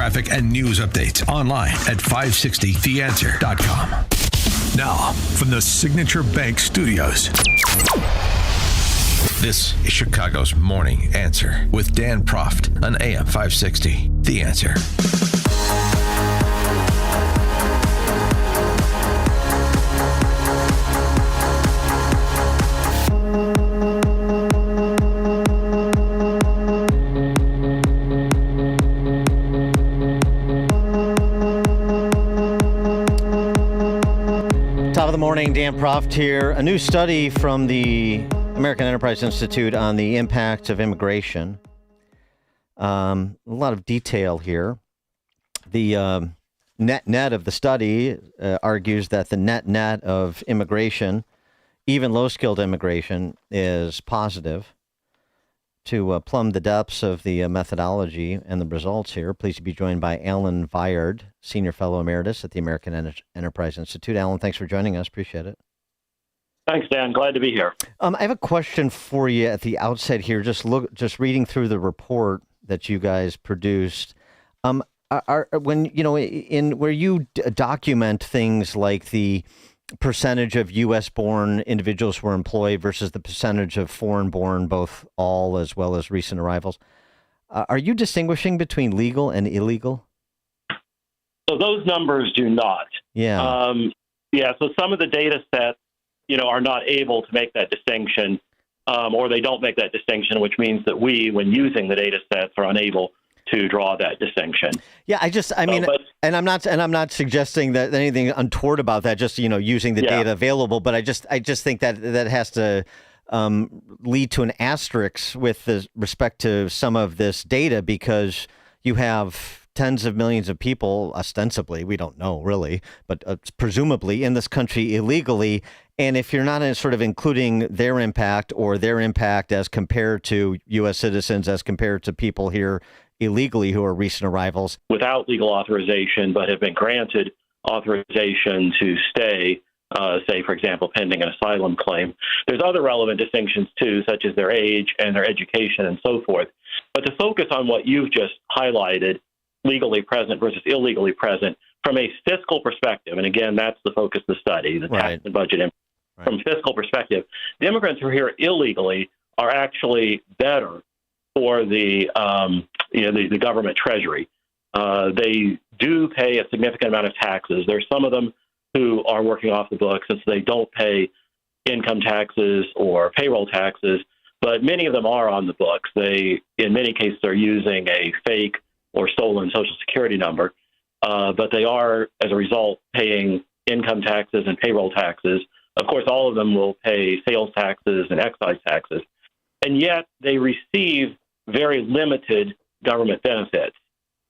traffic, and news updates online at 560theanswer.com. Now, from the Signature Bank Studios, this is Chicago's Morning Answer with Dan Proft on AM 560. The Answer. Top of the morning, Dan Proft here. A new study from the American Enterprise Institute on the impact of immigration. A lot of detail here. The net of the study argues that the net of immigration, even low-skilled immigration, is positive. To plumb the depths of the methodology and the results here, pleased to be joined by Alan Viard, Senior Fellow Emeritus at the American Enterprise Institute. Alan, thanks for joining us. Appreciate it. Thanks, Dan. Glad to be here. I have a question for you at the outset here. Just reading through the report that you guys produced. When where you document things like the percentage of U.S.-born individuals who are employed versus the percentage of foreign-born, both all as well as recent arrivals, are you distinguishing between legal and illegal? So those numbers do not. Yeah. So some of the data sets, are not able to make that distinction, or they don't make that distinction, which means that we, when using the data sets, are unable to draw that distinction. Yeah, and I'm not suggesting that anything untoward about that. Just using the data available, but I just think that has to lead to an asterisk with respect to some of this data, because you have tens of millions of people, ostensibly, we don't know really, but presumably in this country illegally. And if you're not sort of including their impact as compared to U.S. citizens, as compared to people here illegally who are recent arrivals, without legal authorization, but have been granted authorization to stay, say, for example, pending an asylum claim. There's other relevant distinctions, too, such as their age and their education and so forth. But to focus on what you've just highlighted, legally present versus illegally present, from a fiscal perspective, and again, that's the focus of the study, the tax and budget. From a fiscal perspective, the immigrants who are here illegally are actually better for the government treasury. They do pay a significant amount of taxes. There's some of them who are working off the books, since they don't pay income taxes or payroll taxes, but many of them are on the books. They, in many cases, are using a fake or stolen Social Security number, but they are, as a result, paying income taxes and payroll taxes. Of course, all of them will pay sales taxes and excise taxes, and yet they receive very limited government benefits.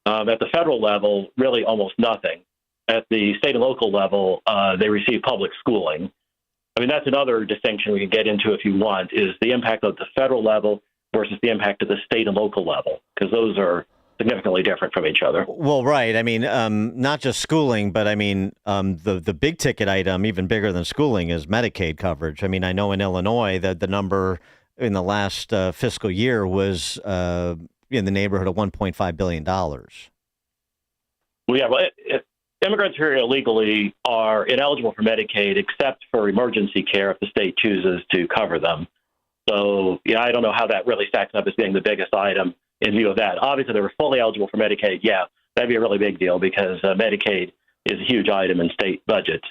At the federal level, really almost nothing. At the state and local level, they receive public schooling. I mean, that's another distinction we can get into if you want, is the impact of the federal level versus the impact of the state and local level, because those are significantly different from each other. Well, right. I mean, not just schooling, but I mean, the big ticket item, even bigger than schooling, is Medicaid coverage. I mean, I know in Illinois that the number in the last fiscal year was in the neighborhood of $1.5 billion. Well, immigrants here illegally are ineligible for Medicaid except for emergency care if the state chooses to cover them. So, I don't know how that really stacks up as being the biggest item in view of that. Obviously, they were fully eligible for Medicaid. Yeah, that'd be a really big deal, because Medicaid is a huge item in state budgets.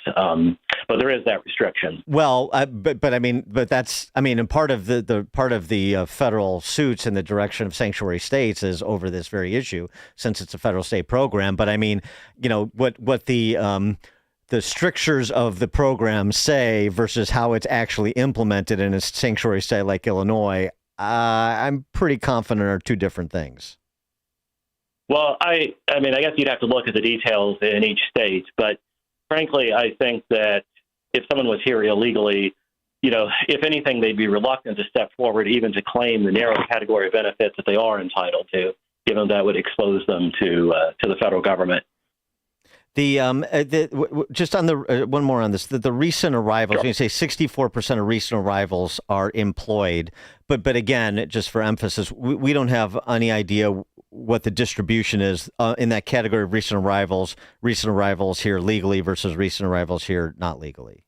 But there is that restriction. Well, but that's and part of the federal suits in the direction of sanctuary states is over this very issue, since it's a federal state program. But I mean, what the strictures of the program say versus how it's actually implemented in a sanctuary state like Illinois, I'm pretty confident are two different things. Well, I guess you'd have to look at the details in each state, but frankly, I think that if someone was here illegally, if anything, they'd be reluctant to step forward even to claim the narrow category of benefits that they are entitled to, given that would expose them to the federal government. Just on the one more on this, the recent arrivals, you say 64% of recent arrivals are employed, but again, just for emphasis, we don't have any idea what the distribution is in that category of recent arrivals here legally versus recent arrivals here not legally?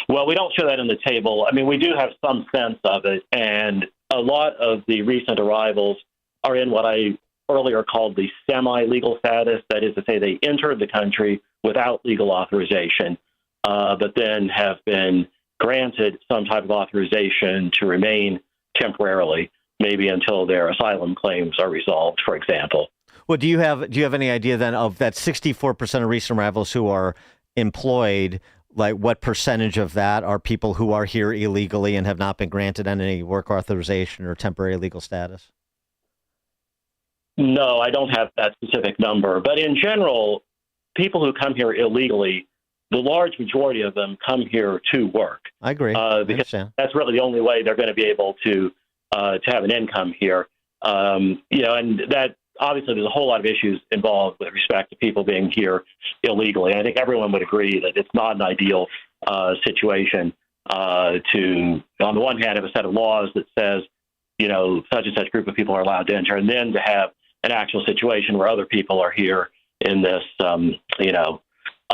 Well, we don't show that in the table. I mean, we do have some sense of it, and a lot of the recent arrivals are in what I earlier called the semi-legal status. That is to say, they entered the country without legal authorization, but then have been granted some type of authorization to remain temporarily, maybe until their asylum claims are resolved, for example. Well, do you have any idea then of that 64% of recent arrivals who are employed? Like, what percentage of that are people who are here illegally and have not been granted any work authorization or temporary legal status? No, I don't have that specific number. But in general, people who come here illegally, the large majority of them come here to work. I agree. Because that's really the only way they're going to be able to have an income here. And that obviously there's a whole lot of issues involved with respect to people being here illegally. I think everyone would agree that it's not an ideal situation to, on the one hand, have a set of laws that says, such and such group of people are allowed to enter, and then to have an actual situation where other people are here in this,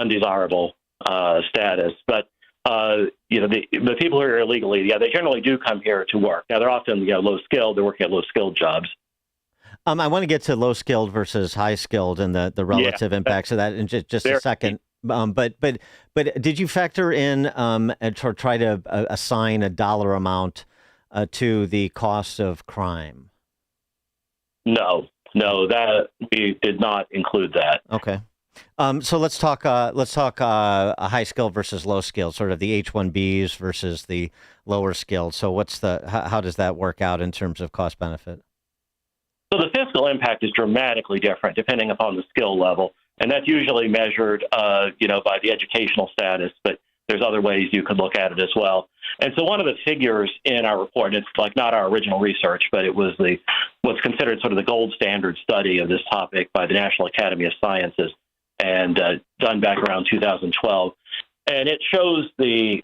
undesirable status. But, the people who are illegally, they generally do come here to work. Now, they're often, low skilled. They're working at low skilled jobs. I want to get to low skilled versus high skilled and the relative impacts of that in just a second. But did you factor in and try to assign a dollar amount to the cost of crime? No, that we did not include that. Okay. So let's talk a high skilled versus low skilled, sort of the H-1Bs versus the lower skilled. So how does that work out in terms of cost benefit? So the fiscal impact is dramatically different depending upon the skill level, and that's usually measured, by the educational status. But there's other ways you could look at it as well. And so one of the figures in our report, and it's like not our original research, but it was what's considered sort of the gold standard study of this topic by the National Academy of Sciences, and done back around 2012, and it shows the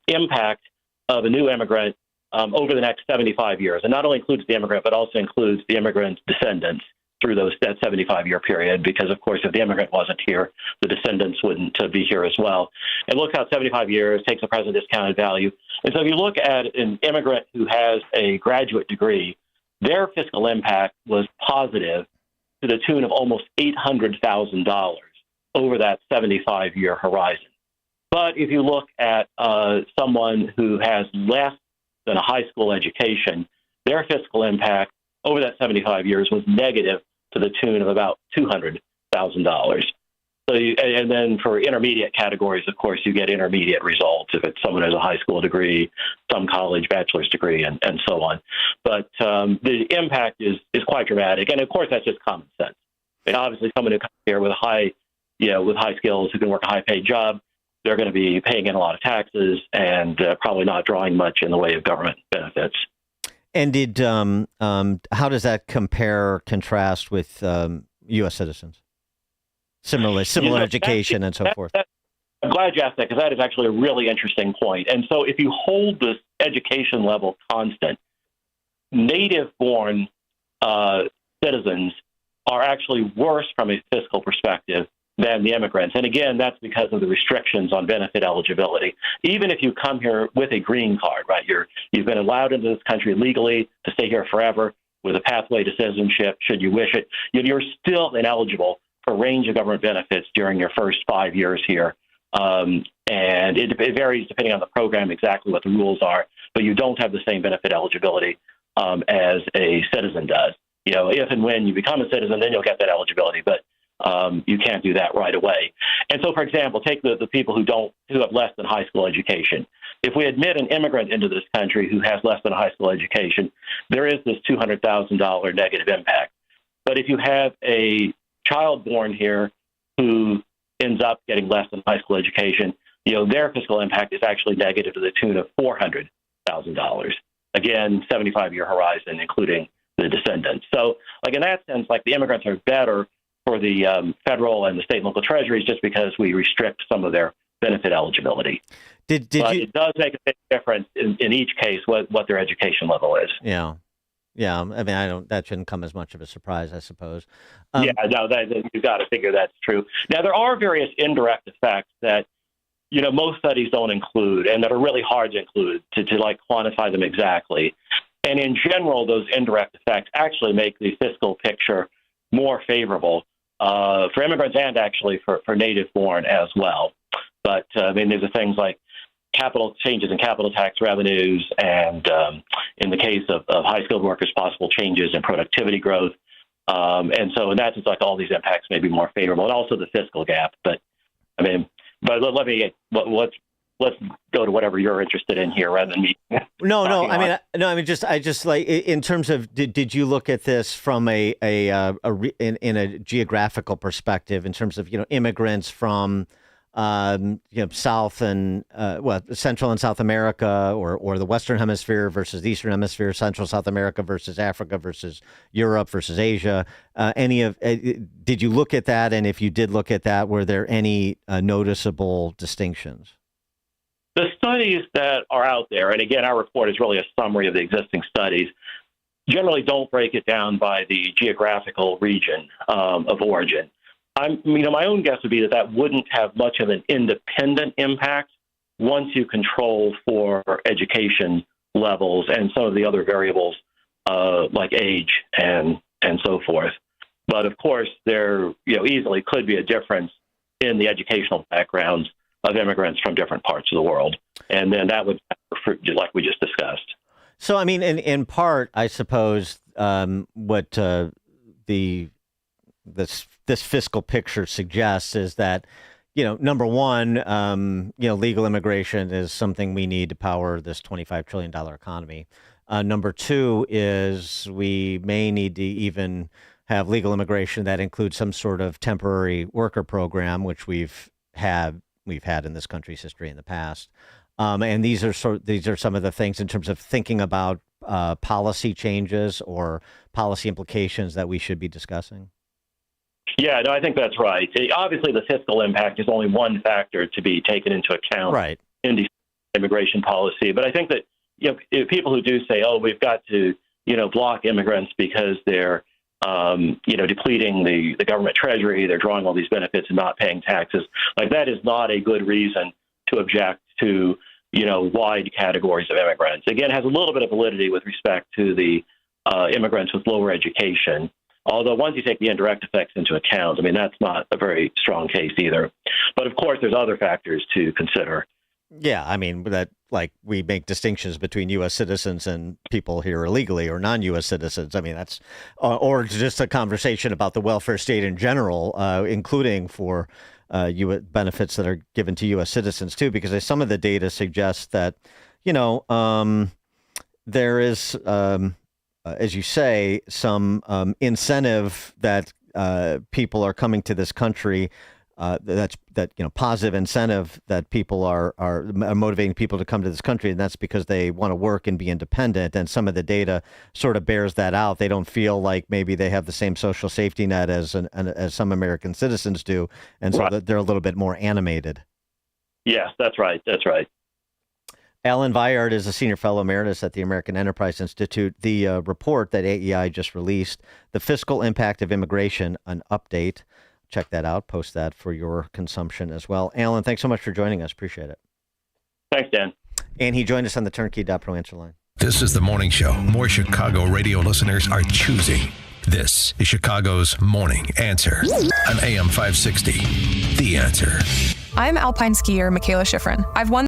impact of a new immigrant over the next 75 years, and not only includes the immigrant, but also includes the immigrant's descendants through that 75-year period, because, of course, if the immigrant wasn't here, the descendants wouldn't be here as well. It looks out 75 years, takes a present discounted value. And so if you look at an immigrant who has a graduate degree, their fiscal impact was positive to the tune of almost $800,000 over that 75-year horizon. But if you look at someone who has less than a high school education, their fiscal impact over that 75 years was negative to the tune of about $200,000. So, and then for intermediate categories, of course, you get intermediate results if it's someone who has a high school degree, some college bachelor's degree, and so on. But the impact is quite dramatic, and of course, that's just common sense. And obviously, someone who comes here with high skills who can work a high-paid job, they're going to be paying in a lot of taxes and probably not drawing much in the way of government benefits. And how does that contrast with U.S. citizens? Similar education and so forth. I'm glad you asked that, because that is actually a really interesting point. And so if you hold this education level constant, native-born citizens are actually worse from a fiscal perspective than the immigrants. And again, that's because of the restrictions on benefit eligibility. Even if you come here with a green card, right, you've been allowed into this country legally to stay here forever with a pathway to citizenship, should you wish it, you're still ineligible for a range of government benefits during your first 5 years here. And it varies depending on the program exactly what the rules are, but you don't have the same benefit eligibility as a citizen does. If and when you become a citizen, then you'll get that eligibility, but you can't do that right away. And so, for example, take the people who have less than high school education. If we admit an immigrant into this country who has less than a high school education, there is this $200,000 negative impact. But if you have a child born here who ends up getting less than high school education, their fiscal impact is actually negative to the tune of $400,000. Again, 75-year horizon, including the descendants. So, in that sense, the immigrants are better for the federal and the state and local treasuries just because we restrict some of their benefit eligibility. But it does make a big difference in each case what their education level is. Yeah. Yeah. I mean, that shouldn't come as much of a surprise, I suppose. No, you've got to figure that's true. Now, there are various indirect effects that, most studies don't include and that are really hard to include to like quantify them exactly. And in general, those indirect effects actually make the fiscal picture more favorable for immigrants and actually for native-born as well. But, there's things like capital changes in capital tax revenues and in the case of high-skilled workers, possible changes in productivity growth. And so in that sense, like all these impacts may be more favorable, and also the fiscal gap. But let's go to whatever you're interested in here rather than me. I just like in terms of did you look at this from in a geographical perspective in terms of immigrants from South and Central and South America or the Western Hemisphere versus the Eastern Hemisphere, Central South America versus Africa versus Europe versus Asia. Did you look at that? And if you did look at that, were there any noticeable distinctions? The studies that are out there, and again, our report is really a summary of the existing studies, generally don't break it down by the geographical region of origin. My own guess would be that wouldn't have much of an independent impact once you control for education levels and some of the other variables like age and so forth. But of course, there easily could be a difference in the educational backgrounds of immigrants from different parts of the world, and then that would, like we just discussed. So, I mean, in part, I suppose what this fiscal picture suggests is that, number one, legal immigration is something we need to power this $25 trillion economy. Number two is we may need to even have legal immigration that includes some sort of temporary worker program, which we've had in this country's history in the past. And these are some of the things in terms of thinking about policy changes or policy implications that we should be discussing. Yeah, no, I think that's right. Obviously, the fiscal impact is only one factor to be taken into account in the immigration policy. But I think that people who do say, "Oh, we've got to block immigrants because they're depleting the government treasury, they're drawing all these benefits and not paying taxes," like that is not a good reason to object to wide categories of immigrants. Again, it has a little bit of validity with respect to the immigrants with lower education. Although once you take the indirect effects into account, that's not a very strong case either. But of course, there's other factors to consider. Yeah, that we make distinctions between U.S. citizens and people here illegally or non-U.S. citizens. That's or just a conversation about the welfare state in general, including for U.S. benefits that are given to U.S. citizens too, because some of the data suggests that there is. As you say, some incentive that people are coming to this country. Positive incentive that people are motivating people to come to this country, and that's because they want to work and be independent. And some of the data sort of bears that out. They don't feel like maybe they have the same social safety net as some American citizens do, and so they're a little bit more animated. Yes, that's right. That's right. Alan Viard is a senior fellow emeritus at the American Enterprise Institute. The report that AEI just released, The Fiscal Impact of Immigration, an update. Check that out. Post that for your consumption as well. Alan, thanks so much for joining us. Appreciate it. Thanks, Dan. And he joined us on the Turnkey.Pro answer line. This is the morning show more Chicago radio listeners are choosing. This is Chicago's Morning Answer on AM 560. The Answer. I'm alpine skier Michaela Schifrin. I've won